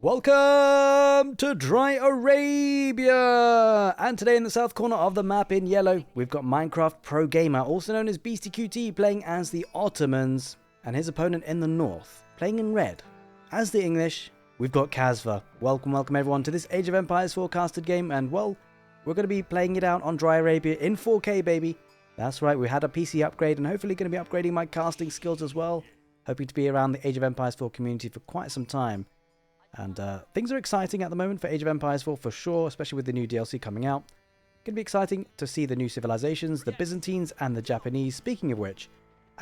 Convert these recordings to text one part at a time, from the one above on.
Welcome to Dry Arabia! And today in the south corner of the map in yellow, we've got Minecraft Pro Gamer, also known as Beastyqt, playing as the Ottomans, and his opponent in the north, playing in red. As the English, we've got Kasva. Welcome everyone to this Age of Empires forecasted game, and well, we're going to be playing it out on Dry Arabia in 4K, baby. That's right, we had a PC upgrade, and hopefully going to be upgrading my casting skills as well. Hoping to be around the Age of Empires 4 community for quite some time. And things are exciting at the moment for Age of Empires 4 for sure, especially with the new DLC coming out. Going to be exciting to see the new civilizations, the Byzantines and the Japanese. Speaking of which,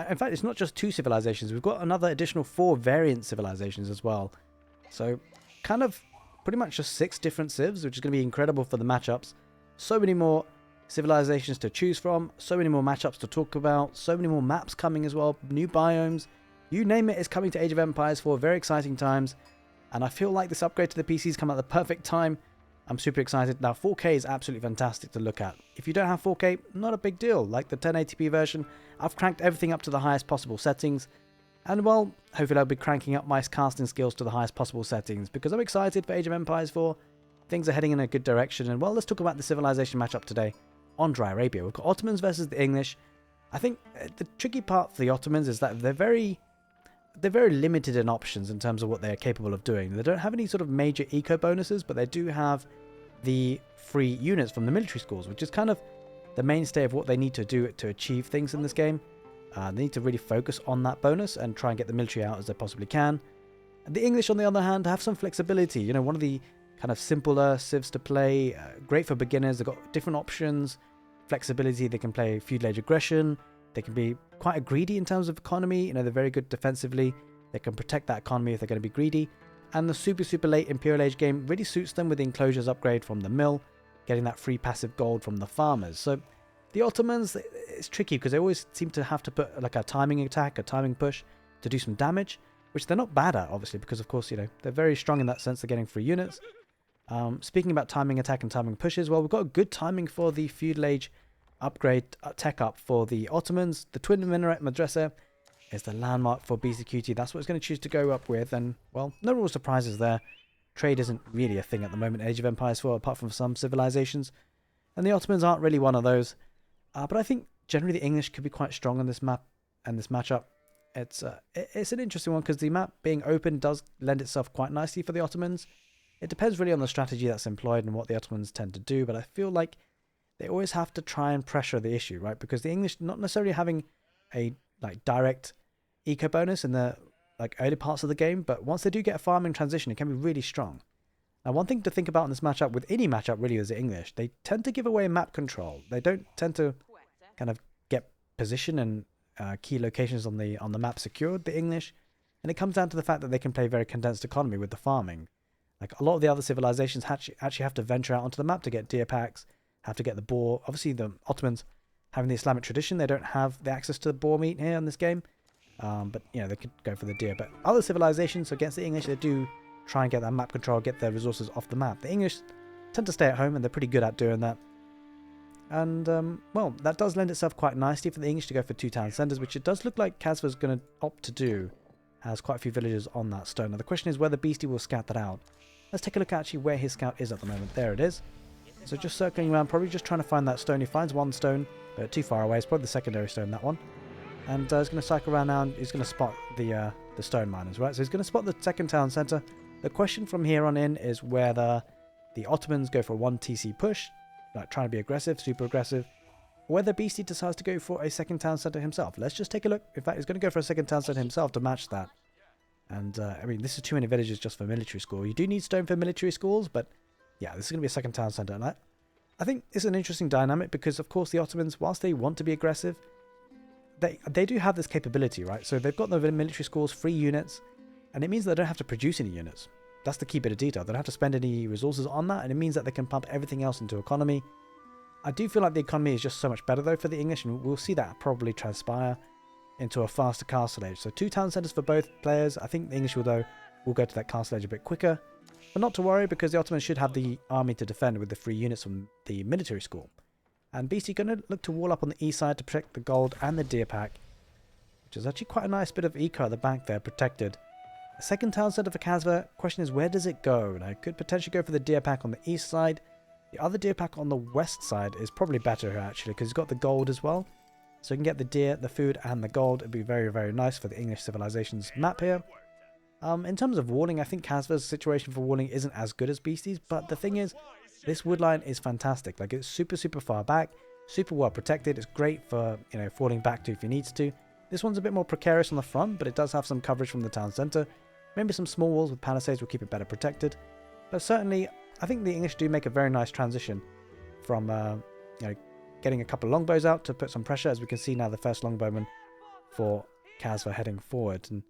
in fact, it's not just 2 civilizations. We've got another additional 4 variant civilizations as well. So, kind of pretty much just 6 different civs, which is going to be incredible for the matchups. So many more civilizations to choose from, so many more matchups to talk about, so many more maps coming as well, new biomes. You name it, is coming to Age of Empires 4. Very exciting times. And I feel like this upgrade to the PCs come at the perfect time. I'm super excited. Now 4K is absolutely fantastic to look at. If you don't have 4K, not a big deal. Like the 1080p version, I've cranked everything up to the highest possible settings. And well, hopefully I'll be cranking up my casting skills to the highest possible settings. Because I'm excited for Age of Empires 4. Things are heading in a good direction. And well, let's talk about the civilization matchup today on Dry Arabia. We've got Ottomans versus the English. I think the tricky part for the Ottomans is that they're very limited in options in terms of what they're capable of doing. They don't have any sort of major eco bonuses, but they do have the free units from the military schools, which is kind of the mainstay of what they need to do to achieve things in this game. They need to really focus on that bonus and try and get the military out as they possibly can. And the English, on the other hand, have some flexibility. You know, one of the kind of simpler civs to play, great for beginners. They've got different options, flexibility. They can play feudal age aggression. They can be quite greedy in terms of economy. You know, they're very good defensively. They can protect that economy if they're going to be greedy. And the super late Imperial Age game really suits them with the enclosures upgrade from the mill, getting that free passive gold from the farmers. So the Ottomans, it's tricky because they always seem to have to put like a timing attack, a timing push to do some damage, which they're not bad at, obviously, because of course, you know, they're very strong in that sense. They're getting free units. Speaking about timing attack and timing pushes, well, we've got a good timing for the feudal age upgrade tech up for the Ottomans. The twin minaret madrasa is the landmark for Beastyqt. That's what it's going to choose to go up with, and well, no real surprises there. Trade isn't really a thing at the moment in Age of Empires 4, apart from some civilizations, and the Ottomans aren't really one of those. But I think generally the English could be quite strong on this map and this matchup. It's an interesting one because the map being open does lend itself quite nicely for the Ottomans. It depends really on the strategy that's employed and what the Ottomans tend to do, but I feel like they always have to try and pressure the issue, right? Because the English not necessarily having a like direct eco bonus in the like early parts of the game, but once they do get a farming transition, it can be really strong. Now, one thing to think about in this matchup, with any matchup really, is the English. They tend to give away map control. They don't tend to kind of get position and key locations on the map secured, the English. And it comes down to the fact that they can play very condensed economy with the farming. Like a lot of the other civilizations actually have to venture out onto the map to get deer packs, have to get the boar. Obviously, the Ottomans, having the Islamic tradition, they don't have the access to the boar meat here in this game. But, you know, they could go for the deer. But other civilizations, against the English, they do try and get that map control, get their resources off the map. The English tend to stay at home, and they're pretty good at doing that. And, well, that does lend itself quite nicely for the English to go for 2 town centres, which it does look like Kasva's going to opt to do. Has quite a few villages on that stone. Now, the question is whether Beastie will scout that out. Let's take a look at actually where his scout is at the moment. There it is. So just circling around, probably just trying to find that stone. He finds one stone, but too far away. It's probably the secondary stone, that one. And he's going to cycle around now, and he's going to spot the stone miners, right? So he's going to spot the second town centre. The question from here on in is whether the Ottomans go for a 1 TC push, like trying to be aggressive, super aggressive, or whether Beastie decides to go for a second town centre himself. Let's just take a look. In fact, he's going to go for a second town centre himself to match that. And, I mean, this is too many villages just for military school. You do need stone for military schools, but yeah, this is going to be a second town centre. And I think it's an interesting dynamic because, of course, the Ottomans, whilst they want to be aggressive, they do have this capability, right? So they've got the military schools, free units, and it means they don't have to produce any units. That's the key bit of detail. They don't have to spend any resources on that, and it means that they can pump everything else into economy. I do feel like the economy is just so much better, though, for the English, and we'll see that probably transpire into a faster castle age. So 2 town centres for both players. I think the English will go to that castle age a bit quicker. But not to worry, because the Ottomans should have the army to defend with the free units from the military school. And Beastie going to look to wall up on the east side to protect the gold and the deer pack, which is actually quite a nice bit of eco at the back there, protected. A second town centre for kasva. Question is, where does it go? Now, it could potentially go for the deer pack on the east side. The other deer pack on the west side is probably better here, actually, because it's got the gold as well. So you can get the deer, the food, and the gold. It'd be very, very nice for the English civilizations map here. In terms of walling, I think kasva's situation for walling isn't as good as Beastie's, but the thing is, this wood line is fantastic. Like, it's super, super far back, super well protected. It's great for, you know, falling back to if you needs to. This one's a bit more precarious on the front, but it does have some coverage from the town centre. Maybe some small walls with palisades will keep it better protected. But certainly, I think the English do make a very nice transition from, you know, getting a couple of longbows out to put some pressure. As we can see now, the first longbowman for kasva heading forward. And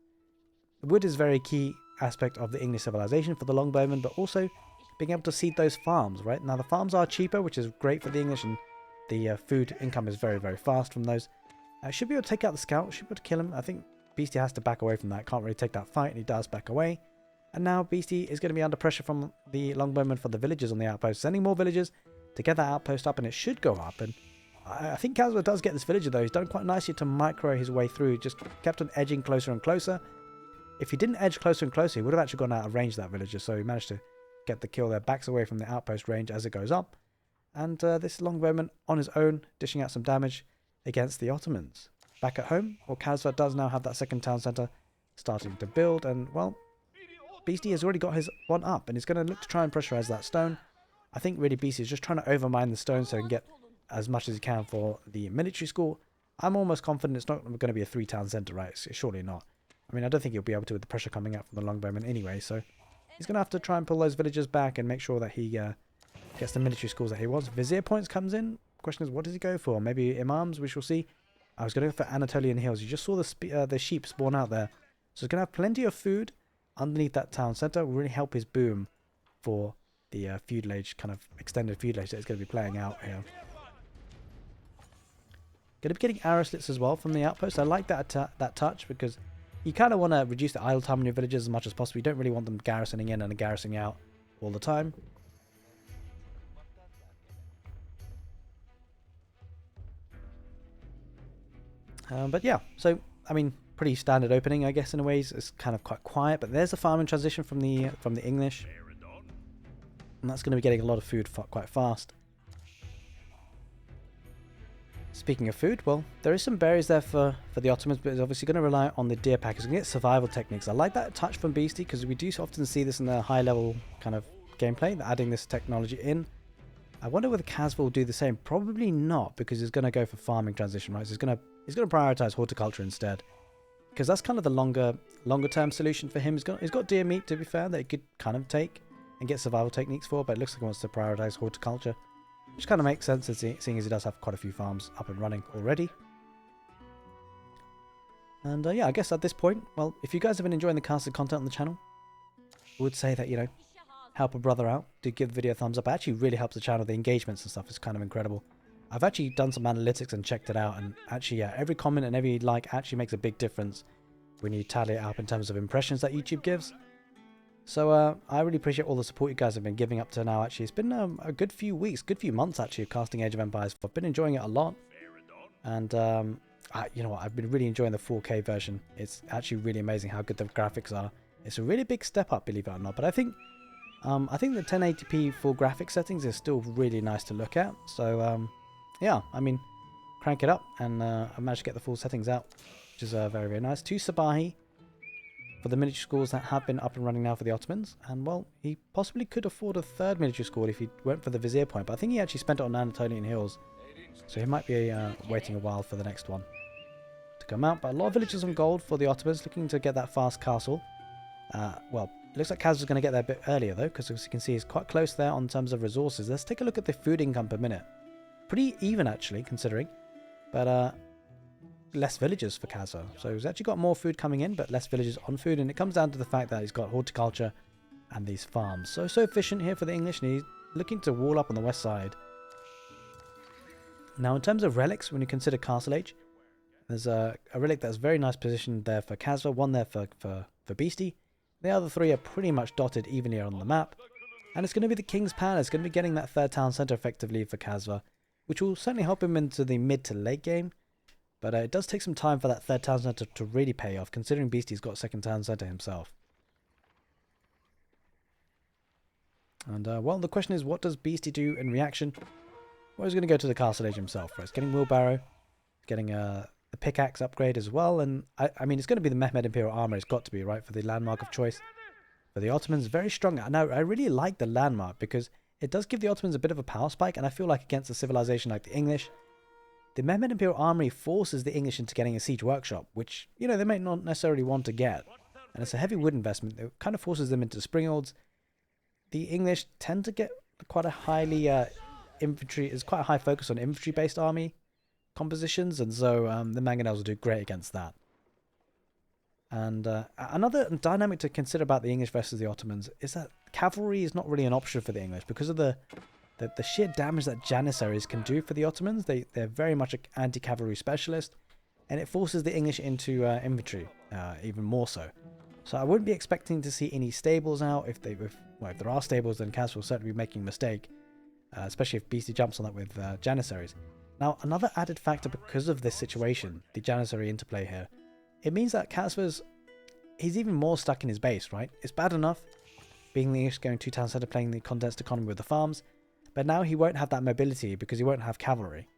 the wood is a very key aspect of the English civilization for the longbowmen, but also being able to seed those farms, right? Now, the farms are cheaper, which is great for the English, and the food income is very, very fast from those. Should be able to take out the scout, should be able to kill him. I think Beastie has to back away from that. Can't really take that fight, and he does back away. And now Beastie is going to be under pressure from the longbowmen for the villagers on the outpost, sending more villagers to get that outpost up, and it should go up. And I think kasva does get this villager, though. He's done quite nicely to micro his way through, just kept on edging closer and closer. If he didn't edge closer and closer, he would have actually gone out of range, that villager, so he managed to get the kill there, backs away from the outpost range as it goes up. And this longbowman on his own, dishing out some damage against the Ottomans. Back at home, well, kasva does now have that second town centre starting to build, and, well, Beastie has already got his one up, and he's going to look to try and pressurise that stone. I think really Beastie is just trying to overmine the stone so he can get as much as he can for the military school. I'm almost confident it's not going to be a 3-town centre, right? It's surely not. I mean, I don't think he'll be able to with the pressure coming out from the longbowman anyway, so he's going to have to try and pull those villagers back and make sure that he gets the military schools that he wants. Vizier points comes in. Question is, what does he go for? Maybe imams, we shall see. I was going to go for Anatolian hills. You just saw the sheep spawn out there. So he's going to have plenty of food underneath that town centre. Will really help his boom for the feudal age, kind of extended feudal age that is going to be playing out here. Going to be getting arrow slits as well from the outpost. I like that touch because you kind of want to reduce the idle time on your villagers as much as possible. You don't really want them garrisoning in and garrisoning out all the time. But yeah, so I mean, pretty standard opening, I guess, in a ways. It's kind of quite quiet, but there's a farming transition from the English, and that's going to be getting a lot of food quite fast. Speaking of food, well, there is some berries there for the Ottomans, but it's obviously going to rely on the deer packers and get survival techniques. I like that touch from Beastie because we do often see this in the high level kind of gameplay, adding this technology in. I wonder whether kasva will do the same. Probably not, because he's going to go for farming transition, right? So he's going to prioritize horticulture instead, because that's kind of the longer term solution for him. He's got deer meat, to be fair, that he could kind of take and get survival techniques for, but it looks like he wants to prioritize horticulture, which kind of makes sense, seeing as he does have quite a few farms up and running already. And yeah, I guess at this point, well, if you guys have been enjoying the casted content on the channel, I would say that, you know, help a brother out, do give the video a thumbs up. It actually really helps the channel. The engagements and stuff is kind of incredible. I've actually done some analytics and checked it out, and actually, yeah, every comment and every like actually makes a big difference when you tally it up in terms of impressions that YouTube gives. So I really appreciate all the support you guys have been giving up to now. Actually, it's been a good few weeks, good few months actually of casting Age of Empires. I've been enjoying it a lot, and you know what, I've been really enjoying the 4K version. It's actually really amazing how good the graphics are. It's a really big step up, believe it or not. But I think the 1080p full graphic settings is still really nice to look at. So yeah, I mean, crank it up, and I managed to get the full settings out, which is very, very nice. 2 Sabahi for the military schools that have been up and running now for the Ottomans, and well, he possibly could afford a 3rd military school if he went for the Vizier point, but I think he actually spent it on Anatolian hills, so he might be waiting a while for the next one to come out. But a lot of villages on gold for the Ottomans, looking to get that fast castle. Well, it looks like kasva's going to get there a bit earlier though, because as you can see, he's quite close there on terms of resources. Let's take a look at the food income per minute. Pretty even actually, considering, but less villagers for kasva. So he's actually got more food coming in, but less villagers on food, and it comes down to the fact that he's got horticulture and these farms. So efficient here for the English, and he's looking to wall up on the west side. Now, in terms of relics, when you consider Castle Age, there's a relic that's very nice positioned there for kasva, one there for Beastie. The other 3 are pretty much dotted evenly on the map, and it's going to be the King's Palace. It's going to be getting that 3rd town centre effectively for kasva, which will certainly help him into the mid to late game. But it does take some time for that 3rd town centre to really pay off, considering Beastie's got 2nd town centre himself. And, well, the question is, what does Beasty do in reaction? Well, he's going to go to the Castle Age himself. Right? He's getting Wheelbarrow, getting the pickaxe upgrade as well. And, I mean, it's going to be the Mehmed Imperial Armor. It's got to be, right, for the landmark of choice. For the Ottomans, very strong. Now, I really like the landmark because it does give the Ottomans a bit of a power spike. And I feel like against a civilization like the English, the Mehmed Imperial Armory forces the English into getting a siege workshop, which, you know, they may not necessarily want to get. And it's a heavy wood investment. It kind of forces them into springholds. The English tend to get quite a highly infantry. It's quite a high focus on infantry-based army compositions, and so the mangonels will do great against that. And another dynamic to consider about the English versus the Ottomans is that cavalry is not really an option for the English because of the sheer damage that janissaries can do for the Ottomans. They're very much an anti-cavalry specialist, and it forces the English into infantry even more so. So I wouldn't be expecting to see any stables out. If there are stables, then Kasva will certainly be making a mistake, especially if Beasty jumps on that with janissaries. Now, another added factor because of this situation, the janissary interplay here, it means that he's even more stuck in his base, right? It's bad enough being the English going to town centre, playing the condensed economy with the farms, but now he won't have that mobility because he won't have cavalry.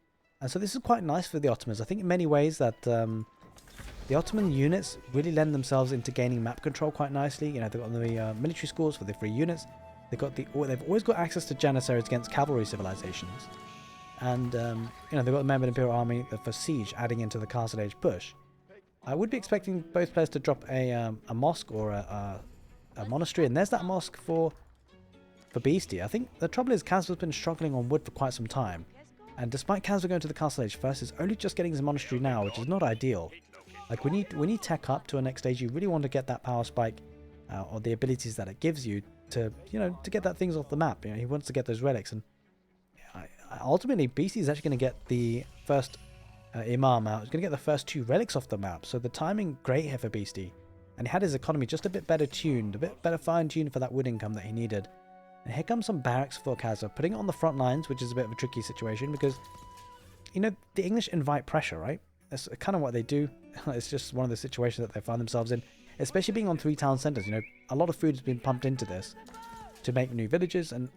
And so this is quite nice for the Ottomans. I think in many ways that the Ottoman units really lend themselves into gaining map control quite nicely. You know, they've got the military schools for the free units. They've always got access to janissaries against cavalry civilizations. And, you know, they've got the Mehmed Imperial Army for siege adding into the Castle Age push. I would be expecting both players to drop a mosque or a monastery. And there's that mosque for Beasty. I think the trouble is Kasva's been struggling on wood for quite some time. And despite Kasva going to the Castle Age first, he's only just getting his monastery now, which is not ideal. Like, when you tech up to a next stage, you really want to get that power spike or the abilities that it gives you to, you know, to get that things off the map. You know, he wants to get those relics, and ultimately, Beasty is actually going to get the first Imam out. He's going to get the first 2 relics off the map. So the timing great here for Beasty, and he had his economy just a bit better tuned, a bit better fine-tuned for that wood income that he needed. And here comes some barracks for Kasva, putting it on the front lines, which is a bit of a tricky situation because, you know, the English invite pressure, right? That's kind of what they do. It's just one of the situations that they find themselves in, especially being on 3 town centres. You know, a lot of food has been pumped into this to make new villages, and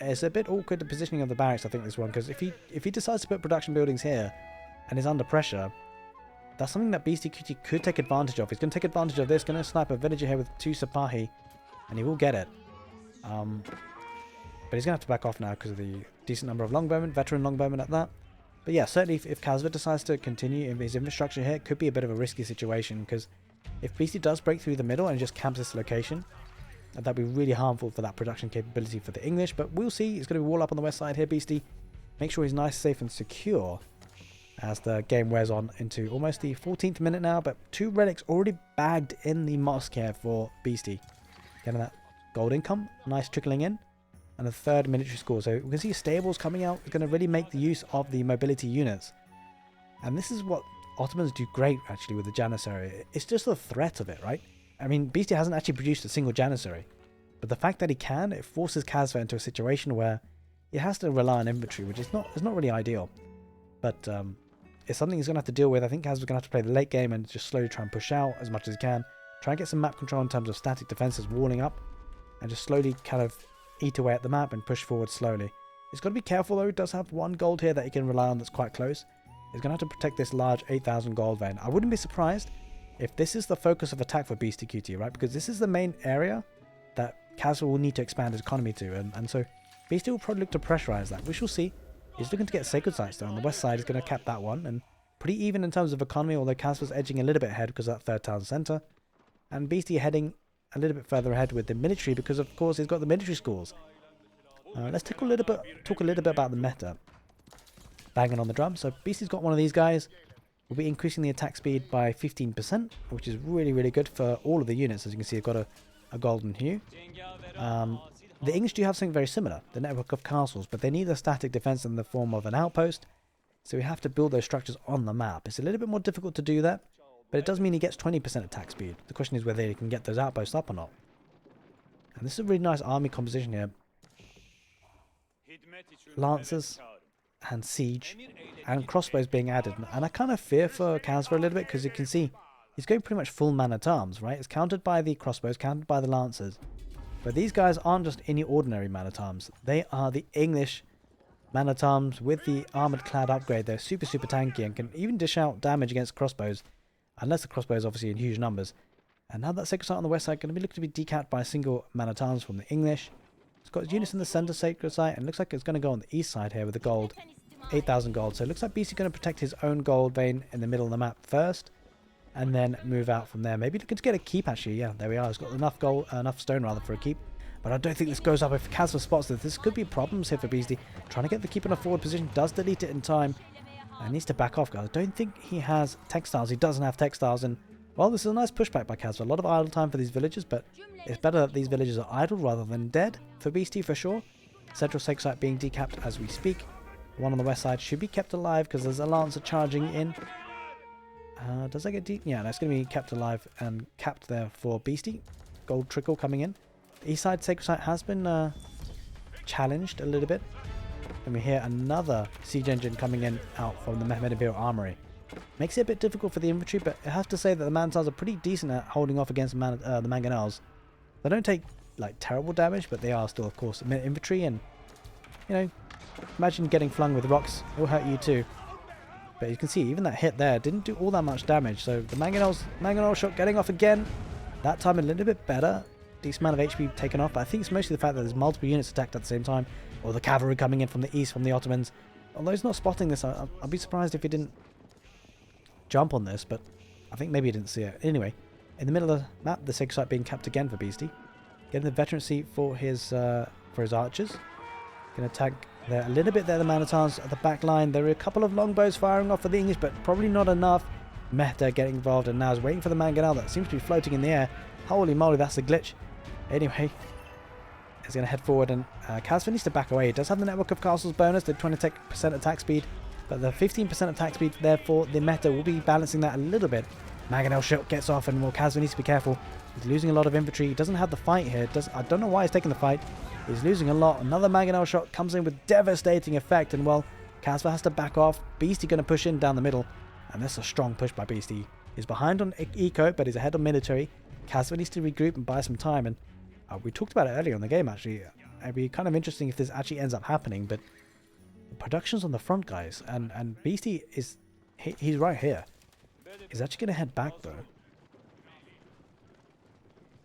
it's a bit awkward the positioning of the barracks, I think, this one, because if he decides to put production buildings here and is under pressure, that's something that Beastyqt could take advantage of. He's going to take advantage of this, going to snipe a villager here with 2 Sipahi, and he will get it. But he's going to have to back off now because of the decent number of longbowmen, veteran longbowmen at that. But yeah, certainly if Kasva decides to continue in his infrastructure here, it could be a bit of a risky situation, because if Beasty does break through the middle and just camps this location, that'd be really harmful for that production capability for the English. But we'll see. He's going to wall up on the west side here, Beasty. Make sure he's nice, safe and secure as the game wears on into almost the 14th minute now. But 2 relics already bagged in the mosque here for Beasty. Getting that gold income, nice trickling in. And a 3rd military school. So we can see stables coming out. It's going to really make the use of the mobility units. And this is what Ottomans do great, actually, with the janissary. It's just the threat of it, right? I mean, Beasty hasn't actually produced a single janissary. But the fact that he can, it forces Kasva into a situation where he has to rely on infantry, which is not really ideal. But it's something he's going to have to deal with. I think Kasva's going to have to play the late game and just slowly try and push out as much as he can. Try and get some map control in terms of static defenses walling up. And just slowly kind of eat away at the map and push forward slowly. He's got to be careful though. He does have 1 gold here that he can rely on that's quite close. He's going to have to protect this large 8,000 gold vein. I wouldn't be surprised if this is the focus of attack for Beastyqt, right? Because this is the main area that Kasva will need to expand his economy to. And so Beasty will probably look to pressurize that. We shall see. He's looking to get sacred sites though. On the west side, he's going to cap that one. And pretty even in terms of economy, although Kasva's edging a little bit ahead because of that 3rd town centre. And Beasty heading a little bit further ahead with the military because, of course, he's got the military schools. Let's talk a little bit about the meta. Banging on the drum. So Beasty's got one of these guys. We'll be increasing the attack speed by 15%, which is really, really good for all of the units. As you can see, they've got a golden hue. The English do have something very similar, the network of castles, but they need a static defense in the form of an outpost. So we have to build those structures on the map. It's a little bit more difficult to do that, but it does mean he gets 20% attack speed. The question is whether he can get those outposts up or not. And this is a really nice army composition here. Lancers and siege and crossbows being added, and I kind of fear for Kasva a little bit because you can see he's going pretty much full man at arms, right? It's countered by the crossbows, countered by the lancers, But these guys aren't just any ordinary man-at-arms. They are the English man-at-arms with the armored clad upgrade. They're super, super tanky and can even dish out damage against crossbows. Unless the crossbow is obviously in huge numbers. And now that sacred site on the west side going to be looking to be decapped by a single man-at-arms from the English. It's got units in the center sacred site, and looks like it's going to go on the east side here with the gold. 8,000 gold. So it looks like Beastyqt going to protect his own gold vein in the middle of the map first. And then move out from there. Maybe looking to get a keep actually. Yeah, there we are. It's got enough gold, enough stone rather for a keep. But I don't think this goes up if kasva spots this. This could be problems here for Beastyqt. Trying to get the keep in a forward position. Does delete it in time. And needs to back off, guys. I don't think he has textiles. He doesn't have textiles. And, well, this is a nice pushback by kasva. A lot of idle time for these villagers. But it's better that these villagers are idle rather than dead for Beastyqt for sure. Central sacred site being decapped as we speak. One on the west side should be kept alive because there's a lancer charging in. Does that get deep? Yeah, that's going to be kept alive and capped there for Beastyqt. Gold trickle coming in. East side sacred site has been challenged a little bit. And we hear another siege engine coming in out from the Mehmed Imperial Armory. Makes it a bit difficult for the infantry, but I have to say that the man-at-arms are pretty decent at holding off against the mangonels. They don't take like terrible damage, but they are still, of course, infantry. And you know, imagine getting flung with rocks; it will hurt you too. But you can see even that hit there didn't do all that much damage. So the mangonel shot getting off again. That time a little bit better. Decent amount of HP taken off. But I think it's mostly the fact that there's multiple units attacked at the same time. Or the cavalry coming in from the east from the Ottomans. Although he's not spotting this, I'll be surprised if he didn't jump on this. But I think maybe he didn't see it. Anyway, in the middle of the map, the sacred site being capped again for Beastyqt. Getting the veterancy for his archers. Going to attack there a little bit there, the man-at-arms at the back line. There are a couple of longbows firing off for the English, but probably not enough. Mehter getting involved and now is waiting for the mangonel that seems to be floating in the air. Holy moly, that's a glitch. Anyway, he's going to head forward and kasva needs to back away. He does have the network of castles bonus, the 20% attack speed, but the 15% attack speed, therefore the Mehter will be balancing that a little bit. Mangonel shot gets off and well, kasva needs to be careful. He's losing a lot of infantry. He doesn't have the fight here. I don't know why he's taking the fight. He's losing a lot. Another mangonel shot comes in with devastating effect, and well, kasva has to back off. Beastyqt going to push in down the middle, and that's a strong push by Beastyqt. He's behind on eco, but he's ahead on military. Kasva needs to regroup and buy some time, and we talked about it earlier in the game actually. It'd be kind of interesting if this actually ends up happening, but the production's on the front, guys, and Beastyqt is he's right here. He's actually going to head back though,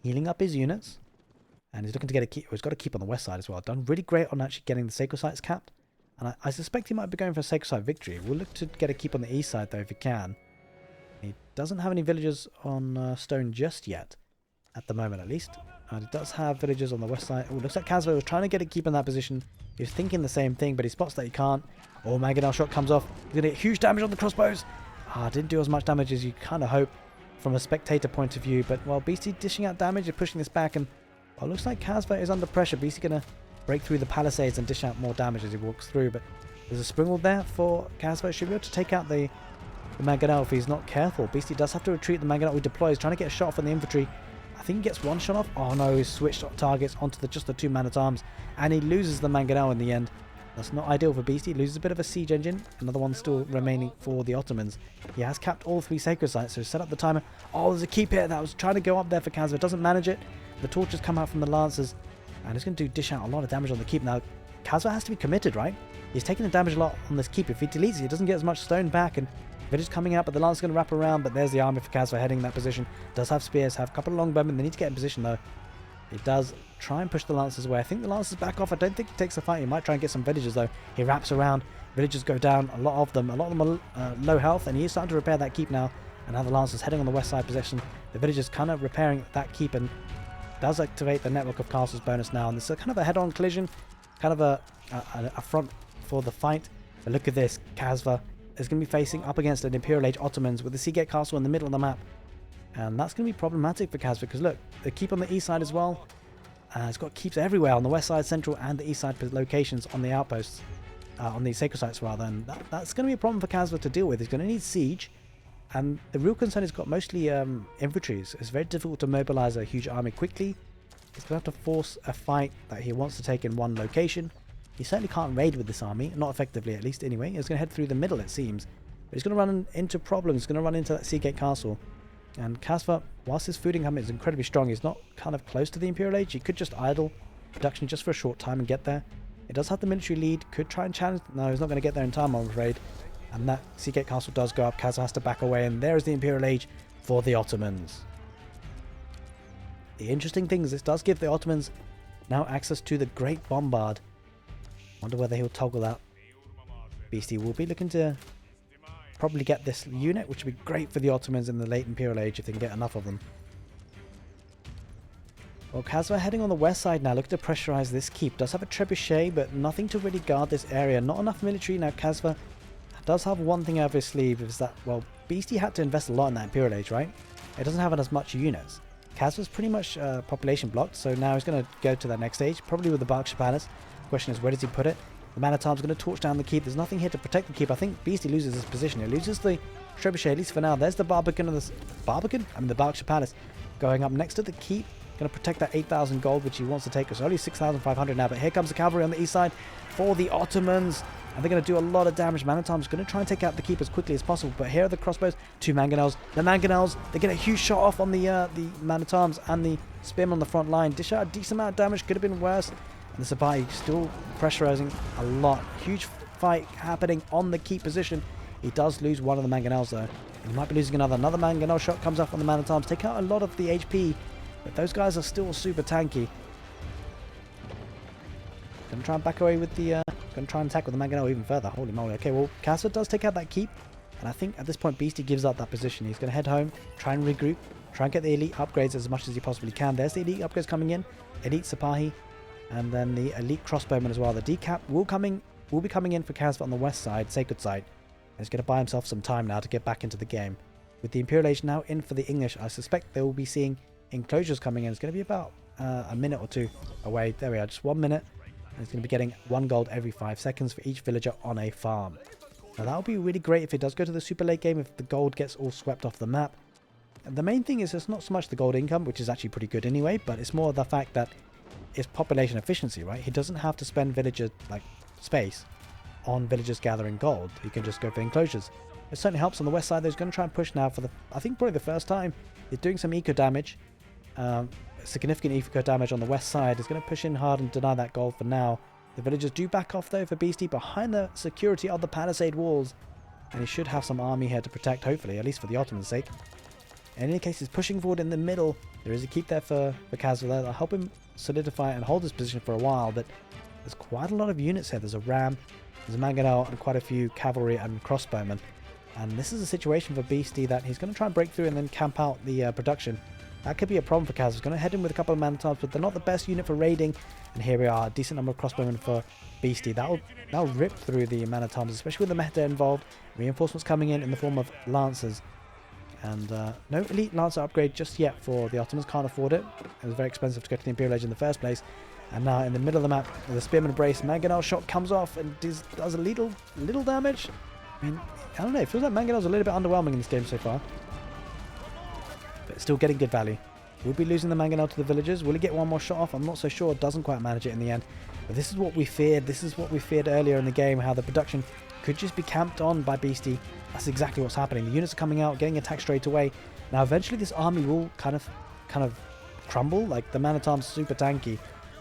healing up his units. And he's looking to get a keep. He's got a keep on the west side as well. Done really great on actually getting the sacred sites capped. And I suspect he might be going for a sacred site victory. We'll look to get a keep on the east side though if he can. He doesn't have any villagers on stone just yet. At the moment at least. And he does have villagers on the west side. Oh, looks like kasva was trying to get a keep in that position. He was thinking the same thing, but he spots that he can't. Oh, mangonel shot comes off. He's going to get huge damage on the crossbows. Didn't do as much damage as you kind of hope from a spectator point of view. But well, Beastyqt dishing out damage and pushing this back, and well, looks like kasva is under pressure. Beastyqt going to break through the palisades and dish out more damage as he walks through. But there's a springwall there for kasva. Should be able to take out the mangonel if he's not careful. Beastyqt does have to retreat. The mangonel deploys, trying to get a shot from the infantry. I think he gets one shot off. Oh no, he's switched targets onto just the two man-at-arms. And he loses the mangonel in the end. That's not ideal for Beastyqt. He loses a bit of a siege engine. Another one still remaining for the Ottomans. He has capped all three sacred sites, so set up the timer. Oh, there's a keep here that was trying to go up there for kasva. Doesn't manage it. The torches come out from the lancers, and it's going to dish out a lot of damage on the keep. Now, kasva has to be committed, right? He's taking the damage a lot on this keep. If he deletes it, he doesn't get as much stone back, and village coming out, but the lancer's going to wrap around. But there's the army for kasva heading in that position. Does have spears, have a couple of longbowmen. They need to get in position, though. He does try and push the lancers away. I think the lancers back off. I don't think he takes the fight. He might try and get some villagers, though. He wraps around. Villagers go down. A lot of them are low health, and he is starting to repair that keep now. And now the lancers heading on the west side possession. The villagers kind of repairing that keep, and does activate the network of castles bonus now. And this is kind of a head-on collision, kind of a front for the fight. But look at this. Kasva is going to be facing up against an Imperial Age Ottomans with the Seagate Castle in the middle of the map. And that's going to be problematic for kasva, because look, the keep on the east side as well. It's got keeps everywhere on the west side, central, and the east side locations on the outposts, on the sacred sites rather. And that's going to be a problem for kasva to deal with. He's going to need siege, and the real concern is got mostly infantry. It's very difficult to mobilize a huge army quickly. He's going to have to force a fight that he wants to take in one location. He certainly can't raid with this army, not effectively at least anyway. He's going to head through the middle, it seems. But he's going to run into problems. He's going to run into that Seagate Castle. And kasva, whilst his food income is incredibly strong, he's not kind of close to the Imperial Age. He could just idle production just for a short time and get there. It does have the military lead, could try and challenge. No, he's not going to get there in time, I'm afraid. And that Seagate Castle does go up. kasva has to back away, and there is the Imperial Age for the Ottomans. The interesting thing is this does give the Ottomans now access to the Great Bombard. Wonder whether he'll toggle that. Beasty will be looking to probably get this unit, which would be great for the Ottomans in the late Imperial Age if they can get enough of them. Well, kasva heading on the west side now, looking to pressurize this keep. Does have a trebuchet, but nothing to really guard this area. Not enough military. Now kasva does have one thing over his sleeve, is that, well, Beasty had to invest a lot in that Imperial Age, right? It doesn't have as much units. kasva's pretty much population blocked, so now he's going to go to that next stage, probably with the Berkshire Palace. The question is, where does he put it? The Man at Arms going to torch down the keep. There's nothing here to protect the keep. I think Beasty loses his position. He loses the trebuchet, at least for now. There's the Barbican of the... Barbican? I mean, the Berkshire Palace going up next to the keep. Going to protect that 8,000 gold, which he wants to take. It's only 6,500 now, but here comes the cavalry on the east side for the Ottomans. And they're going to do a lot of damage. Man at Arms going to try and take out the keep as quickly as possible. But here are the crossbows. 2 mangonels. The mangonels, they get a huge shot off on the Man at Arms and the spearmen on the front line. Dish out a decent amount of damage. Could have been worse. And the Sabai still pressurizing a lot. Huge fight happening on the keep position. He does lose one of the mangonels though. And he might be losing another. Another mangonel shot comes up on the Man at Arms. Take out a lot of the HP. But those guys are still super tanky. Gonna try and back away with the... Gonna try and attack with the mangonel even further. Holy moly. Okay, well, kasva does take out that keep. And I think at this point, Beasty gives up that position. He's gonna head home, try and regroup, try and get the elite upgrades as much as he possibly can. There's the elite upgrades coming in. Elite Sipahi. And then the elite crossbowman as well. The decap will be coming in for kasva on the west side, sacred side. And he's gonna buy himself some time now to get back into the game. With the Imperial Age now in for the English, I suspect they will be seeing enclosures coming in. It's going to be about a minute or two away. There we are, just 1 minute. And it's going to be getting 1 gold every 5 seconds for each villager on a farm. Now that would be really great if it does go to the super late game, if the gold gets all swept off the map. And the main thing is it's not so much the gold income, which is actually pretty good anyway, but it's more the fact that it's population efficiency, right? He doesn't have to spend villager like space on villagers gathering gold. He can just go for enclosures. It certainly helps on the west side. He's going to try and push now for the, I think probably the first time. He's doing some eco damage. Significant eco damage on the west side. Is going to push in hard and deny that gold for now. The villagers do back off though for Beasty behind the security of the palisade walls, and he should have some army here to protect, hopefully, at least for the Ottomans' sake. In any case, he's pushing forward in the middle. There is a keep there for kasva. That'll help him solidify and hold his position for a while, but there's quite a lot of units here. There's a ram, there's a mangonel, and quite a few cavalry and crossbowmen. And this is a situation for Beasty that he's going to try and break through and then camp out the production. That could be a problem for kasva. He's going to head in with a couple of man-at-arms, but they're not the best unit for raiding. And here we are, a decent number of crossbowmen for Beasty. That'll rip through the man-at-arms, especially with the meta involved. Reinforcements coming in the form of lancers. And no elite lancer upgrade just yet for the Ottomans. Can't afford it. It was very expensive to go to the Imperial Age in the first place. And now in the middle of the map, the spearman brace, mangonel shot comes off and does a little damage. I mean, I don't know, it feels like mangonel's a little bit underwhelming in this game so far. But still getting good value. We'll be losing the mangonel to the villagers. Will he get one more shot off? I'm not so sure. Doesn't quite manage it in the end. But this is what we feared. This is what we feared earlier in the game, how the production could just be camped on by Beasty. That's exactly what's happening. The units are coming out, getting attacked straight away. Now eventually this army will kind of crumble. Like the man-at-arms super tanky.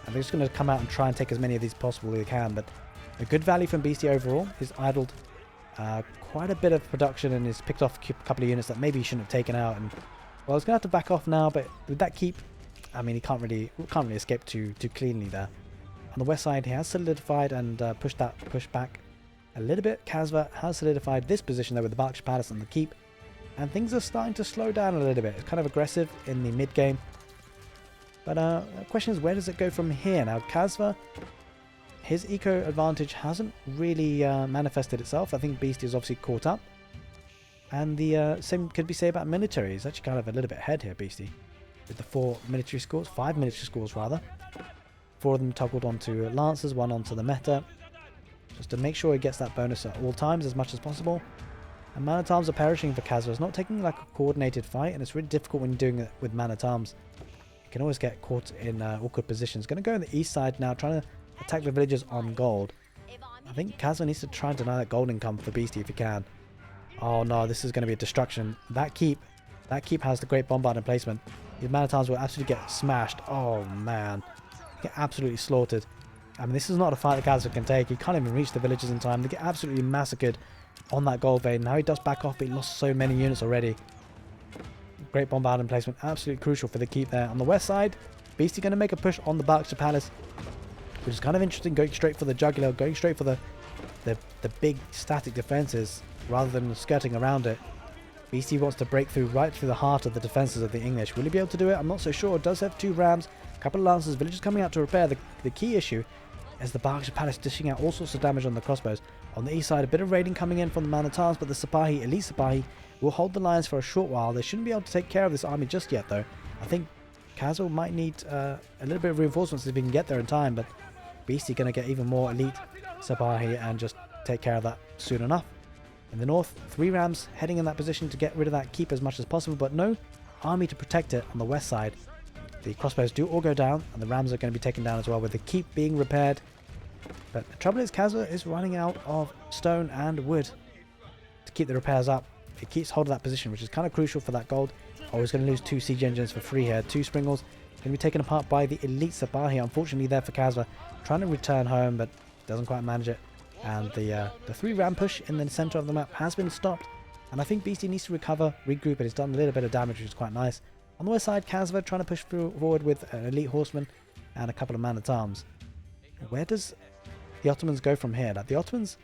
And they're just going to come out and try and take as many of these possible as they can. But a good value from Beasty overall. He's idled quite a bit of production and he's picked off a couple of units that maybe he shouldn't have taken out. And well, he's going to have to back off now, but with that keep, I mean, he can't really escape too cleanly there. On the west side, he has solidified and pushed back a little bit. kasva has solidified this position there with the Berkshire Palace and the keep. And things are starting to slow down a little bit. It's kind of aggressive in the mid-game. But the question is, where does it go from here? Now, kasva, his eco advantage hasn't really manifested itself. I think Beasty is obviously caught up. And the same could be said about military. He's actually kind of a little bit ahead here, Beasty. With the 5 military scores rather. 4 of them toggled onto lancers, 1 onto the meta. Just to make sure he gets that bonus at all times as much as possible. And man-at-arms are perishing for kasva. It's not taking like a coordinated fight, and it's really difficult when you're doing it with man-at-arms. You can always get caught in awkward positions. Going to go on the east side now, trying to attack the villagers on gold. I think kasva needs to try and deny that gold income for Beasty if he can. Oh no, this is going to be a destruction. That keep That keep has the great bombard emplacement. These man-at-arms will absolutely get smashed. Oh man, get absolutely slaughtered. I mean, this is not a fight the Kasva can take. He can't even reach the villagers in time. They get absolutely massacred on that gold vein. Now he does back off, but he lost so many units already. Great bombard emplacement, absolutely crucial for the keep there. On the west side, Beastyqt going to make a push on the Beastyqt Palace, which is kind of interesting, going straight for the jugular, going straight for the big static defenses rather than skirting around it. Beastyqt wants to break through right through the heart of the defenses of the English. Will he be able to do it? I'm not so sure. Does have 2 rams, a couple of lancers, villagers coming out to repair. The key issue is the Beastyqt Palace dishing out all sorts of damage on the crossbows. On the east side, a bit of raiding coming in from the man-at-arms, but the Sipahi, elite Sipahi, will hold the lines for a short while. They shouldn't be able to take care of this army just yet, though. I think Kasva might need a little bit of reinforcements if he can get there in time, but Beastyqt going to get even more elite Sipahi and just take care of that soon enough. In the north, 3 rams heading in that position to get rid of that keep as much as possible, but no army to protect it on the west side. The crossbows do all go down, and the rams are going to be taken down as well, with the keep being repaired. But the trouble is, Kasva is running out of stone and wood to keep the repairs up. It keeps hold of that position, which is kind of crucial for that gold. Oh, he's going to lose 2 siege engines for free here. 2 springles going to be taken apart by the elite Sipahi. Unfortunately there for Kasva, trying to return home, but doesn't quite manage it. And the 3 ram push in the center of the map has been stopped. And I think Beastyqt needs to recover, regroup, and it's done a little bit of damage, which is quite nice. On the west side, Kasva trying to push forward with an elite horseman and a couple of man-at-arms. Where does the Ottomans go from here? Like, the Ottomans,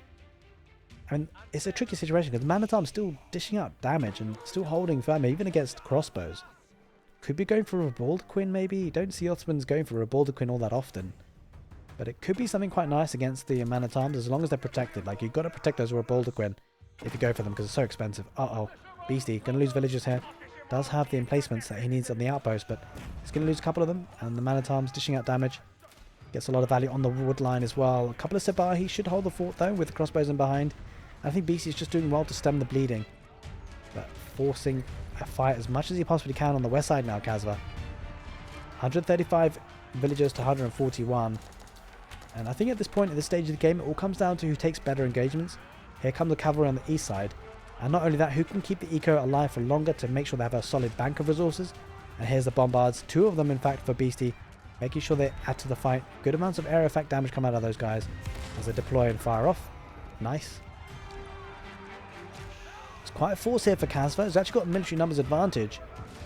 I mean, it's a tricky situation because the man-at-arms still dishing out damage and still holding firm, even against crossbows. Could be going for a Baldaquin maybe? You don't see Ottomans going for a Baldaquin all that often. But it could be something quite nice against the man-at-arms as long as they're protected. Like, you've got to protect those with a Baldaquin if you go for them because it's so expensive. Uh-oh. Beastyqt going to lose villagers here. Does have the emplacements that he needs on the outpost, but he's going to lose a couple of them. And the man-at-arms dishing out damage. Gets a lot of value on the wood line as well. A couple of Sipahi should hold the fort though with the crossbows in behind. I think Beastyqt is just doing well to stem the bleeding. But forcing a fight as much as he possibly can on the west side now, Kasva. 135 villagers to 141. And I think at this point, at this stage of the game, it all comes down to who takes better engagements. Here come the cavalry on the east side. And not only that, who can keep the eco alive for longer to make sure they have a solid bank of resources. And here's the bombards. 2 of them, in fact, for Beastyqt. Making sure they add to the fight. Good amounts of area effect damage come out of those guys as they deploy and fire off. Nice. It's quite a force here for Kasva. It's actually got a military numbers advantage.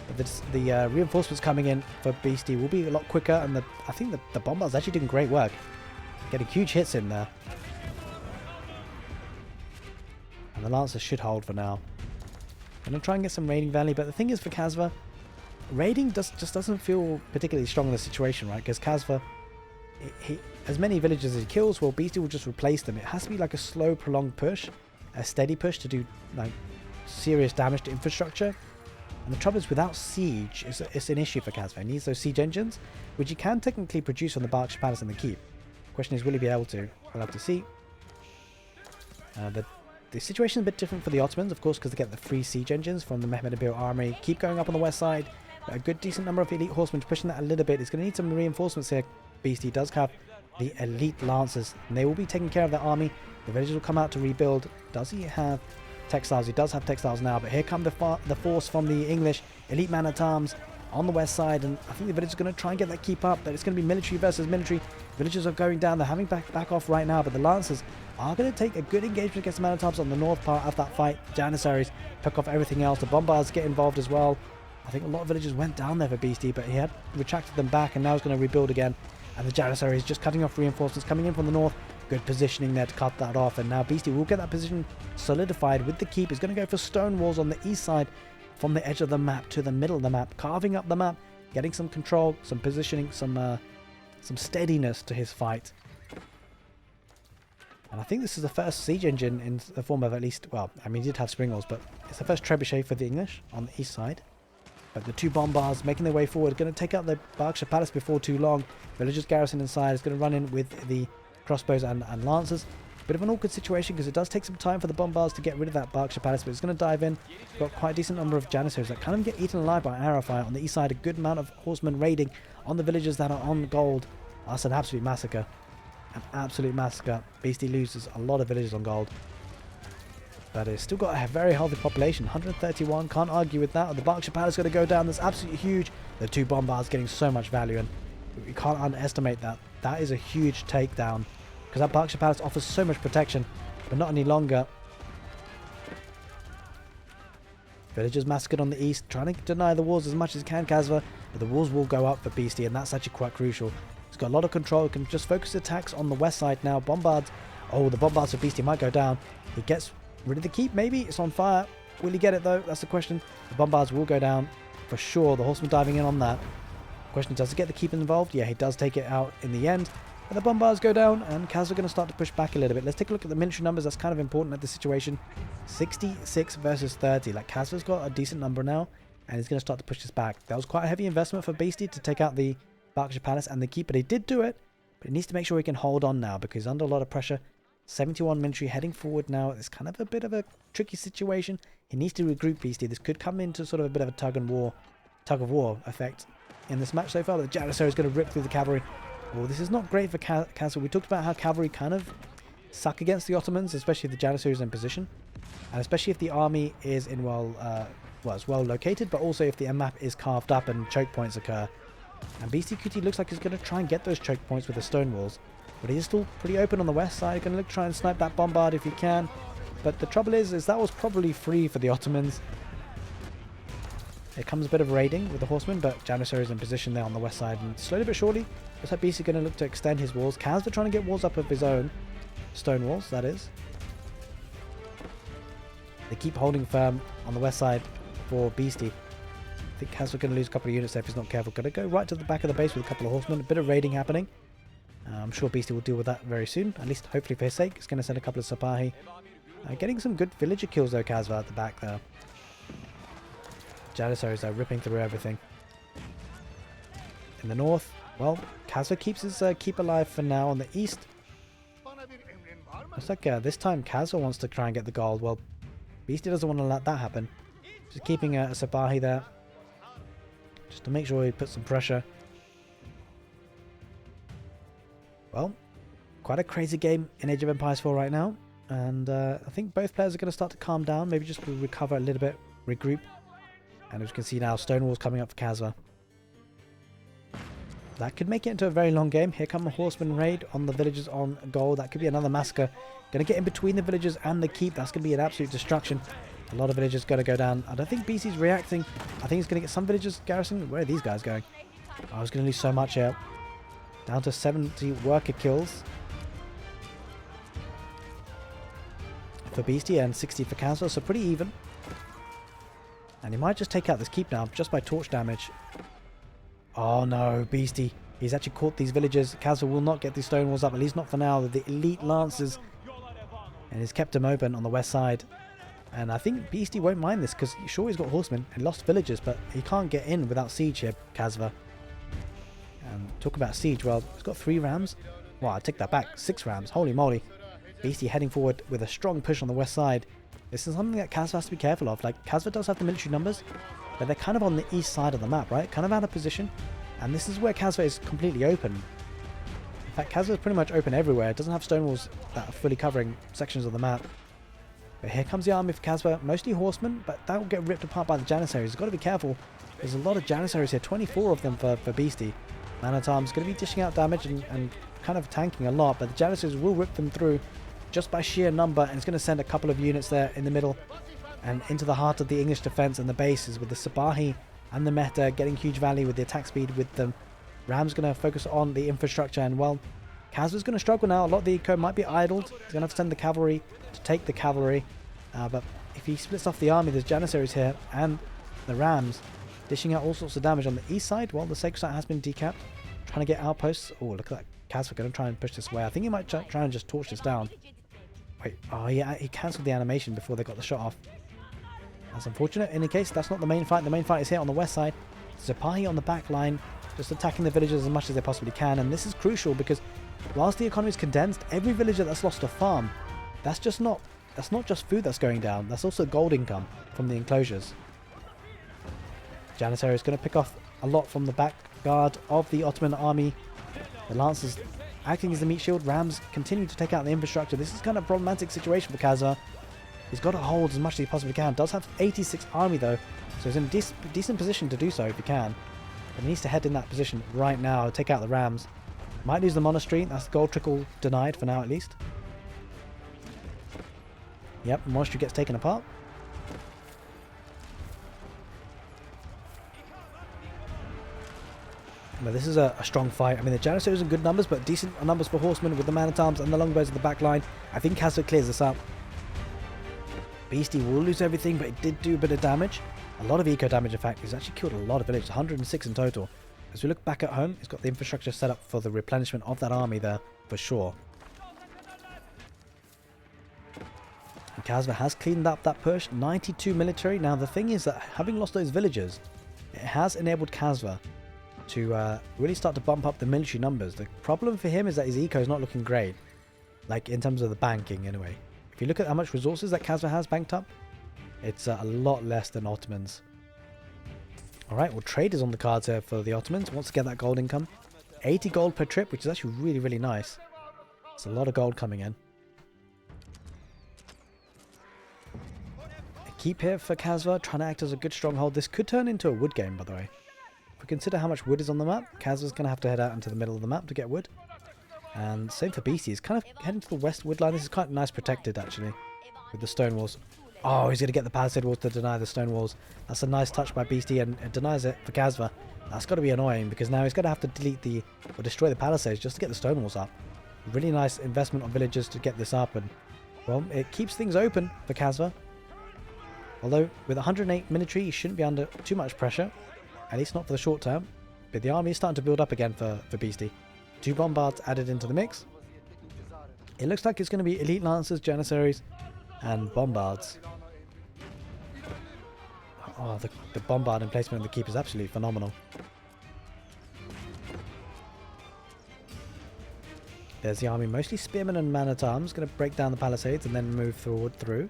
But the reinforcements coming in for Beastyqt will be a lot quicker. And I think the bombards actually doing great work. Getting huge hits in there. And the Lancers should hold for now. I'm going to try and get some raiding value. But the thing is for Kasva, raiding just doesn't feel particularly strong in the situation, right? Because Kasva, as many villagers as he kills, well, Beastyqt will just replace them. It has to be like a slow, prolonged push, a steady push to do like serious damage to infrastructure. And the trouble is, without siege, it's an issue for Kasva. He needs those siege engines, which he can technically produce on the Beastyqt Palace and the keep. Question is, will he be able to? We'll have to see. The situation is a bit different for the Ottomans, of course, because they get the free siege engines from the Mehmed Imperial Army. Keep going up on the west side. A good decent number of elite horsemen pushing that a little bit. He's going to need some reinforcements here. Beastyqt does have the elite lancers, and they will be taking care of their army. The villagers will come out to rebuild. Does he have textiles? He does have textiles now, but here come the force from the English elite man-at-arms on the west side, and I think the villagers are going to try and get that keep up, but it's going to be military versus military. Villagers are going down. They're having back off right now, but the lancers are going to take a good engagement against the man-at-arms on the north part of that fight. Janissaries pick off everything else. The bombards get involved as well. I think a lot of villagers went down there for Beastyqt, but he had retracted them back, and now he's going to rebuild again. And the Janissaries just cutting off reinforcements coming in from the north. Good positioning there to cut that off, and now Beastyqt will get that position solidified with the keep. He's going to go for stone walls on the east side from the edge of the map to the middle of the map, carving up the map, getting some control, some positioning, some steadiness to his fight. And I think this is the first siege engine in the form of at least, well, I mean, he did have springles, but it's the first trebuchet for the English on the east side. But the 2 bombards making their way forward, going to take out the Beastyqt Palace before too long. Villagers garrison inside is going to run in with the crossbows and lancers. Bit of an awkward situation because it does take some time for the bombards to get rid of that Beastyqt Palace, but it's going to dive in. Got quite a decent number of Janissaries that kind of get eaten alive by arrow fire. On the east side, a good amount of horsemen raiding on the villagers that are on gold. That's an absolute massacre. An absolute massacre. Beastyqt loses a lot of villagers on gold. But it's still got a very healthy population. 131, can't argue with that. The Berkshire Palace going to go down. That's absolutely huge. The 2 bombards getting so much value, and we can't underestimate that. That is a huge takedown, because that Berkshire Palace offers so much protection, but not any longer. Villagers massacred on the east, trying to deny the walls as much as can, kasva, but the walls will go up for Beasty, and that's actually quite crucial. He's got a lot of control, can just focus attacks on the west side now. Bombards, oh, the bombards for Beasty might go down. He gets rid of the keep, maybe. It's on fire. Will he get it, though? That's the question. The bombards will go down for sure. The horseman diving in on that. Question, does he get the keep involved? Yeah, he does take it out in the end. But the bombards go down, and kasva are going to start to push back a little bit. Let's take a look at the military numbers. That's kind of important at this situation. 66 versus 30. Like, kasva's got a decent number now, and he's going to start to push this back. That was quite a heavy investment for Beasty to take out the Berkshire Palace and the keep, but he did do it. But he needs to make sure he can hold on now, because he's under a lot of pressure. 71 military heading forward now. It's kind of a bit of a tricky situation. He needs to regroup Beasty. This could come into sort of a bit of a tug of war effect in this match so far. The Janissary is going to rip through the cavalry. Oh, this is not great for kasva. We talked about how cavalry kind of suck against the Ottomans, especially if the Janissary is in position, and especially if the army is in it's well located, but also if the map is carved up and choke points occur. And Beastyqt looks like he's going to try and get those choke points with the stone walls, but he is still pretty open on the west side. Going to try and snipe that bombard if he can, but the trouble is that was probably free for the Ottomans. Here comes a bit of raiding with the horsemen, but Janissary is in position there on the west side, and slowly but surely looks like Beasty going to look to extend his walls. kasva trying to get walls up of his own, stone walls that is. They keep holding firm on the west side for Beasty. I think kasva going to lose a couple of units there if he's not careful. Going to go right to the back of the base with a couple of horsemen. A bit of raiding happening. I'm sure Beasty will deal with that very soon, at least hopefully for his sake. He's going to send a couple of Sipahi. Getting some good villager kills though, kasva at the back there. Janissaries are ripping through everything. In the north, well, kasva keeps his keep alive for now. On the east, looks like this time kasva wants to try and get the gold. Well, Beasty doesn't want to let that happen. Just keeping a Sipahi there, just to make sure he puts some pressure. Well, quite a crazy game in Age of Empires 4 right now, and I think both players are going to start to calm down, maybe just to recover a little bit, regroup. And as you can see now, stone walls coming up for kasva. That could make it into a very long game. Here come a horseman raid on the villagers on gold. That could be another massacre. Going to get in between the villagers and the keep. That's going to be an absolute destruction. A lot of villagers going to go down. I don't think BC's reacting. I think he's going to get some villagers garrison. Where are these guys going? I was going to lose so much here. Down to 70 worker kills for Beasty and 60 for kasva. So pretty even. And he might just take out this keep now just by torch damage. Oh no, Beasty. He's actually caught these villagers. kasva will not get these stone walls up, at least not for now. The elite lancers. And he's kept them open on the west side. And I think Beasty won't mind this because sure he's got horsemen and lost villagers, but he can't get in without siege here, kasva. Talk about siege. Well, he's got 3 rams. Well, I take that back. 6 rams. Holy moly. Beasty heading forward with a strong push on the west side. This is something that kasva has to be careful of. Like, kasva does have the military numbers, but they're kind of on the east side of the map, right? Kind of out of position. And this is where kasva is completely open. In fact, kasva is pretty much open everywhere. It doesn't have stone walls that are fully covering sections of the map. But here comes the army for kasva. Mostly horsemen, but that will get ripped apart by the Janissaries. You've got to be careful. There's a lot of Janissaries here. 24 of them for Beasty. Man-at-Arms going to be dishing out damage and kind of tanking a lot, but the Janissaries will rip them through just by sheer number, and it's going to send a couple of units there in the middle and into the heart of the English defense and the bases with the Sipahi and the Meta getting huge value with the attack speed with them. Ram's going to focus on the infrastructure, and well, kasva's going to struggle now. A lot of the eco might be idled. He's going to have to send the cavalry to take the cavalry, but if he splits off the army, there's Janissaries here and the Rams dishing out all sorts of damage on the east side. Well, the sacred site has been decapped. Trying to get outposts. Oh, look at that. kasva going to try and push this away. I think he might try and just torch this down. Wait. Oh, yeah. He cancelled the animation before they got the shot off. That's unfortunate. In any case, that's not the main fight. The main fight is here on the west side. Sipahi on the back line, just attacking the villagers as much as they possibly can. And this is crucial because whilst the economy is condensed, every villager that's lost a farm, that's not just food that's going down. That's also gold income from the enclosures. Janissary is going to pick off a lot from the back guard of the Ottoman army. The Lancers acting as the meat shield. Rams continue to take out the infrastructure. This is kind of a problematic situation for kasva. He's got to hold as much as he possibly can. Does have 86 army though, so he's in a decent position to do so if he can. But he needs to head in that position right now, take out the rams. Might lose the monastery. That's gold trickle denied for now at least. Yep, the monastery gets taken apart. But this is a strong fight. I mean, the Janissaries are good numbers, but decent numbers for horsemen with the man-at-arms and the longbows at the back line. I think kasva clears this up. Beastie will lose everything, but it did do a bit of damage. A lot of eco damage, in fact. He's actually killed a lot of villages, 106 in total. As we look back at home, he's got the infrastructure set up for the replenishment of that army there, for sure. And kasva has cleaned up that push, 92 military. Now, the thing is that having lost those villages, it has enabled kasva to really start to bump up the military numbers. The problem for him is that his eco is not looking great, like in terms of the banking anyway. If you look at how much resources that kasva has banked up, it's a lot less than Ottomans. Alright, well, trade is on the cards here for the Ottomans. Wants to get that gold income. 80 gold per trip, which is actually really, really nice. It's a lot of gold coming in. A keep here for kasva, trying to act as a good stronghold. This could turn into a wood game, by the way. If we consider how much wood is on the map, kasva's going to have to head out into the middle of the map to get wood. And same for Beastie. He's kind of heading to the west wood line. This is quite nice protected, actually, with the stone walls. Oh, he's going to get the palisade walls to deny the stone walls. That's a nice touch by Beastie, and it denies it for kasva. That's got to be annoying, because now he's going to have to delete or destroy the palisades just to get the stone walls up. Really nice investment on villagers to get this up, and, well, it keeps things open for kasva. Although, with 108 military, he shouldn't be under too much pressure. At least not for the short term. But the army is starting to build up again for Beastie. 2 bombards added into the mix. It looks like it's going to be elite lancers, janissaries, and bombards. Oh, the bombard and placement of the keep is absolutely phenomenal. There's the army, mostly spearmen and man-at-arms. Going to break down the palisades and then move forward through.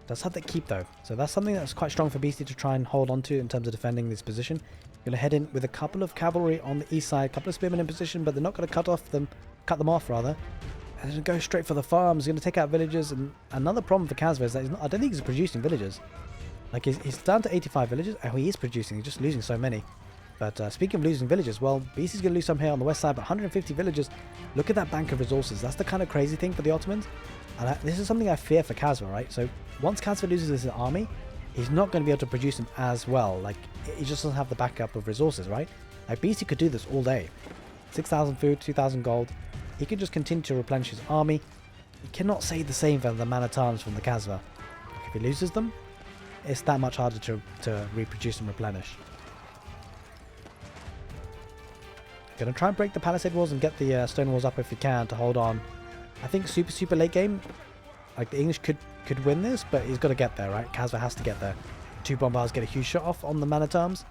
Does have that keep though, so that's something that's quite strong for Beastie to try and hold on to in terms of defending this position. Going to head in with a couple of cavalry on the east side, a couple of spearmen in position, but they're not going to cut them off rather. And going to go straight for the farms. He's going to take out villagers, and another problem for kasva is that I don't think he's producing villagers. Like he's down to 85 villagers. Oh, he is producing. He's just losing so many. But speaking of losing villagers, well, Beastie's going to lose some here on the west side, but 150 villagers. Look at that bank of resources. That's the kind of crazy thing for the Ottomans. And this is something I fear for kasva, right? So once kasva loses his army, he's not going to be able to produce them as well. Like, he just doesn't have the backup of resources, right? Like, Beastie could do this all day. 6,000 food, 2,000 gold. He can just continue to replenish his army. He cannot say the same for the man-at-arms from the kasva. Like, if he loses them, it's that much harder to reproduce and replenish. Going to try and break the palisade walls and get the stone walls up if we can to hold on. I think super late game, like the English could win this, but he's got to get there, right? kasva has to get there. 2 bombards get a huge shot off on the man-at-arms.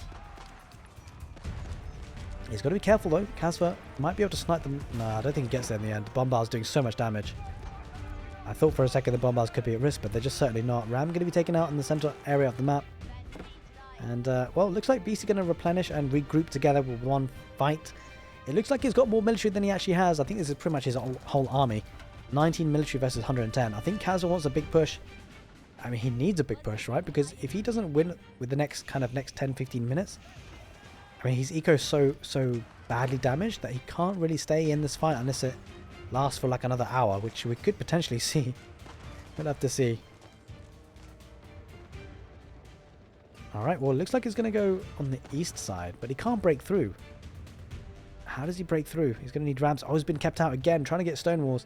He's got to be careful though. kasva might be able to snipe them. No, I don't think he gets there in the end. The bombard's doing so much damage. I thought for a second the bombards could be at risk, but they're just certainly not. Ram going to be taken out in the center area of the map. And, well, it looks like Beastie's going to replenish and regroup together with one fight. It looks like he's got more military than he actually has. I think this is pretty much his whole army. 19 military versus 110. I think kasva wants a big push. I mean, he needs a big push, right? Because if he doesn't win with the next 10-15 minutes, I mean, his eco is so badly damaged that he can't really stay in this fight unless it lasts for like another hour, which we could potentially see. We'll have to see. Alright, well, it looks like he's going to go on the east side, but he can't break through. How does he break through? He's going to need ramps. Oh, he's been kept out again, trying to get stone walls.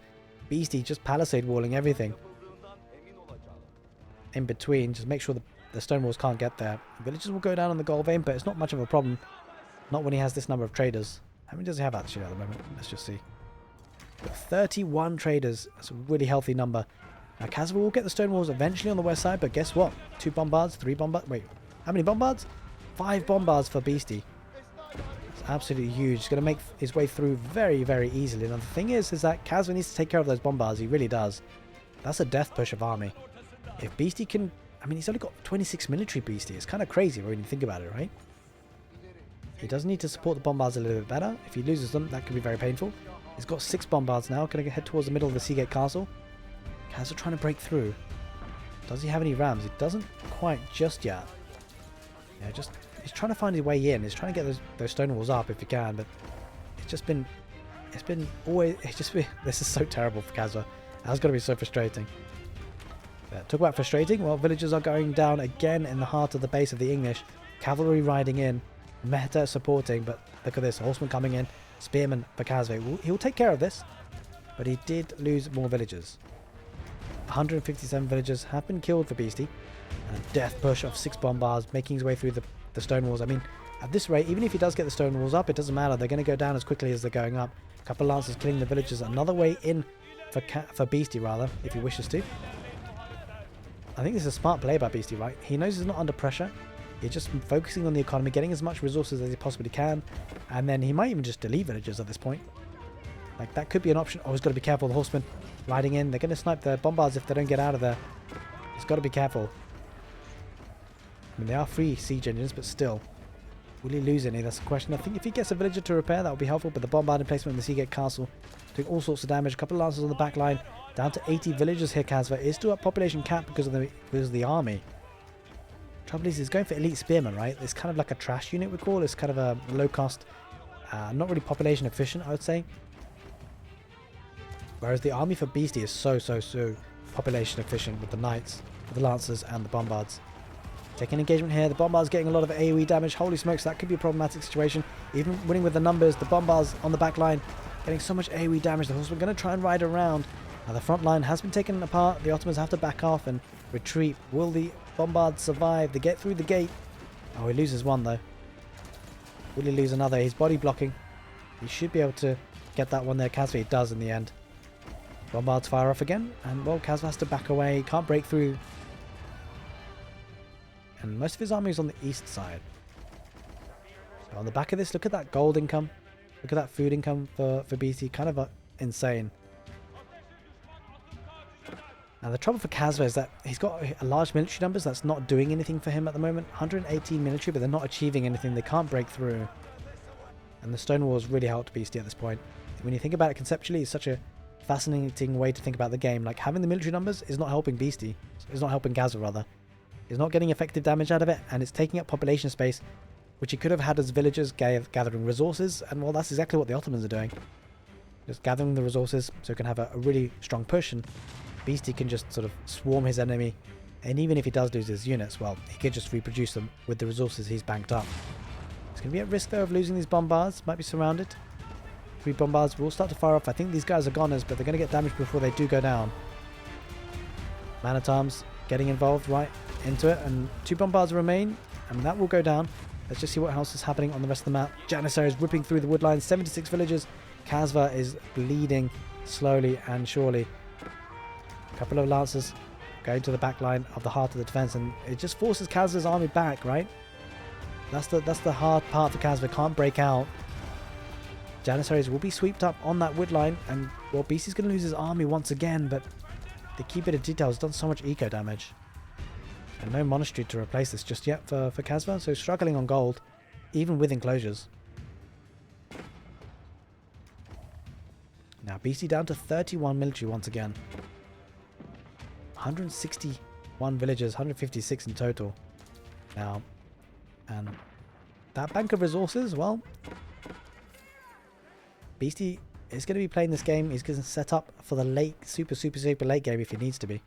Beastie just palisade walling everything. In between, just make sure the stone walls can't get there. Villagers will go down on the gold vein, but it's not much of a problem. Not when he has this number of traders. How many does he have actually at the moment? Let's just see. Got 31 traders. That's a really healthy number. Now, kasva will get the stone walls eventually on the west side, but guess what? 2 bombards, 3 bombards. Wait, how many bombards? 5 bombards for Beastie. It's absolutely huge. He's going to make his way through very easily. Now, the thing is that kasva needs to take care of those bombards. He really does. That's a death push of army. If Beastie can... I mean, he's only got 26 military Beastie. It's kind of crazy when you think about it, right? He does need to support the bombards a little bit better. If he loses them, that could be very painful. He's got 6 bombards now. Going to head towards the middle of the Seagate Castle. Kasva trying to break through. Does he have any rams? He doesn't quite just yet. Yeah, he's trying to find his way in. He's trying to get those stone walls up if he can, but this is so terrible for Kasva. That's got to be so frustrating. Yeah, talk about frustrating. Well, villagers are going down again in the heart of the base of the English. Cavalry riding in. Meta supporting, but look at this. Horseman coming in. Spearman for Kasva. He'll take care of this. But he did lose more villagers. 157 villagers have been killed for Beasty. And a death push of 6 bombards making his way through the stone walls. I mean, at this rate, even if he does get the stone walls up, it doesn't matter. They're going to go down as quickly as they're going up. A couple of lancers killing the villagers. Another way in for Beasty, rather, if he wishes to. I think this is a smart play by Beasty, right? He knows he's not under pressure. He's just focusing on the economy, getting as much resources as he possibly can. And then he might even just delete villagers at this point. Like, that could be an option. Oh, he's got to be careful. The horsemen riding in. They're going to snipe the bombards if they don't get out of there. He's got to be careful. I mean, they are free siege engines, but still. Will he lose any? That's the question. I think if he gets a villager to repair, that would be helpful. But the bombard emplacement in the Seagate Castle doing all sorts of damage. A couple of lancers on the back line. Down to 80 villagers here, Kasva. Is still at population cap because of the army. Trouble is, he's going for elite spearmen, right? It's kind of like a trash unit, we call. It's kind of a low cost, not really population efficient, I would say. Whereas the army for Beasty is so population efficient with the knights, with the lancers, and the bombards. Taking engagement here. The bombards getting a lot of AoE damage. Holy smokes, that could be a problematic situation. Even winning with the numbers, the bombards on the back line getting so much AoE damage. The horsemen are going to try and ride around. Now the front line has been taken apart. The Ottomans have to back off and retreat. Will the bombards survive? They get through the gate. Oh, he loses one though. Will he lose another? He's body blocking. He should be able to get that one there. Kasva does in the end. Bombards fire off again. And well, Kasva has to back away. He can't break through. And most of his army is on the east side. So on the back of this, look at that gold income. Look at that food income for BC. Kind of insane. Now the trouble for Kasva is that he's got a large military numbers that's not doing anything for him at the moment. 118 military, but they're not achieving anything. They can't break through. And the stone walls really helped Beasty at this point. When you think about it conceptually, it's such a fascinating way to think about the game. Like, having the military numbers is not helping Beasty. It's not helping Kasva, rather. He's not getting effective damage out of it, and it's taking up population space, which he could have had as villagers gathering resources. And well, that's exactly what the Ottomans are doing. Just gathering the resources so he can have a really strong push, and Beasty can just sort of swarm his enemy. And even if he does lose his units, well, he could just reproduce them with the resources he's banked up. He's going to be at risk though of losing these bombards. Might be surrounded. 3 bombards will start to fire off. I think these guys are goners, but they're going to get damaged before they do go down. Man-at-arms getting involved right into it, and 2 bombards remain, and that will go down. Let's just see what else is happening on the rest of the map. Janissaries is ripping through the wood lines. 76 villagers. Kasva is bleeding slowly and surely. A couple of lancers going to the back line of the heart of the defense, and it just forces Kasva's army back, right? That's the hard part for Kasva. Can't break out. Janissaries will be swept up on that wood line, and well, Beasty's going to lose his army once again, but the key bit of detail has done so much eco damage. And no monastery to replace this just yet for Kasva, so struggling on gold, even with enclosures. Now Beasty down to 31 military once again. 161 villagers, 156 in total. Now, and that bank of resources, well, Beasty is going to be playing this game. He's going to set up for the late, super late game if he needs to be.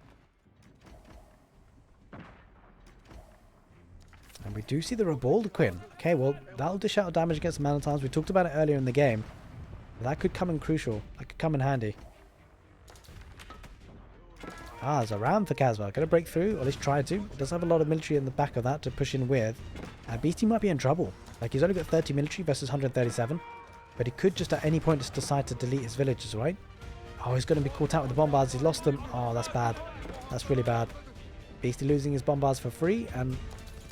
And we do see the Rebalda Queen. Okay, well, that'll dish out damage against the Man-at-Arms. We talked about it earlier in the game. That could come in crucial. That could come in handy. Ah, there's a ram for Kasva. Going to break through, or at least try to. It does have a lot of military in the back of that to push in with. Beasty might be in trouble. Like, he's only got 30 military versus 137. But he could just at any point just decide to delete his villages, right? Oh, he's going to be caught out with the bombards. He lost them. Oh, that's bad. That's really bad. Beasty losing his bombards for free, and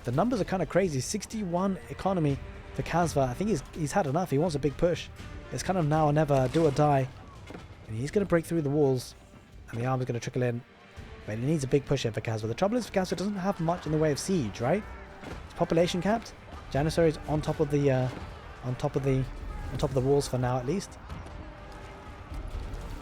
the numbers are kind of crazy. 61 economy for Kasva. I think he's had enough. He wants a big push. It's kind of now or never, do or die. And he's going to break through the walls, and the army's going to trickle in. But he needs a big push here for Kasva. The trouble is, Kasva doesn't have much in the way of siege, right? It's population capped. Janissaries on top of the walls for now, at least.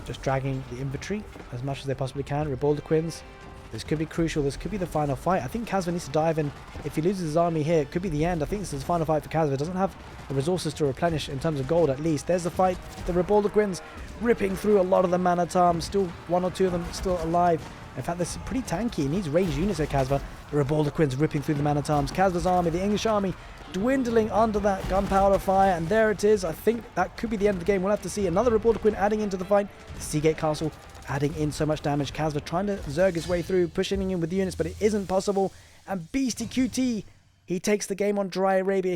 just dragging the infantry as much as they possibly can. Rebaldaquins. This could be crucial. This could be the final fight. I think kasva needs to dive in. If he loses his army here, it could be the end. I think this is the final fight for kasva. Doesn't have the resources to replenish in terms of gold at least. There's the fight. The Rebaldaquins ripping through a lot of the man-at-arms. Still one or two of them still alive. In fact, this is pretty tanky. It needs ranged units at kasva. The Rebaldaquins ripping through the man-at-arms. Kasva's army, the English army, dwindling under that gunpowder fire. And there it is. I think that could be the end of the game. We'll have to see. Another Rebaldaquin adding into the fight. The Seagate Castle adding in so much damage. Kasva trying to zerg his way through, pushing in with the units, but it isn't possible. And Beastyqt, he takes the game on Dry Arabia.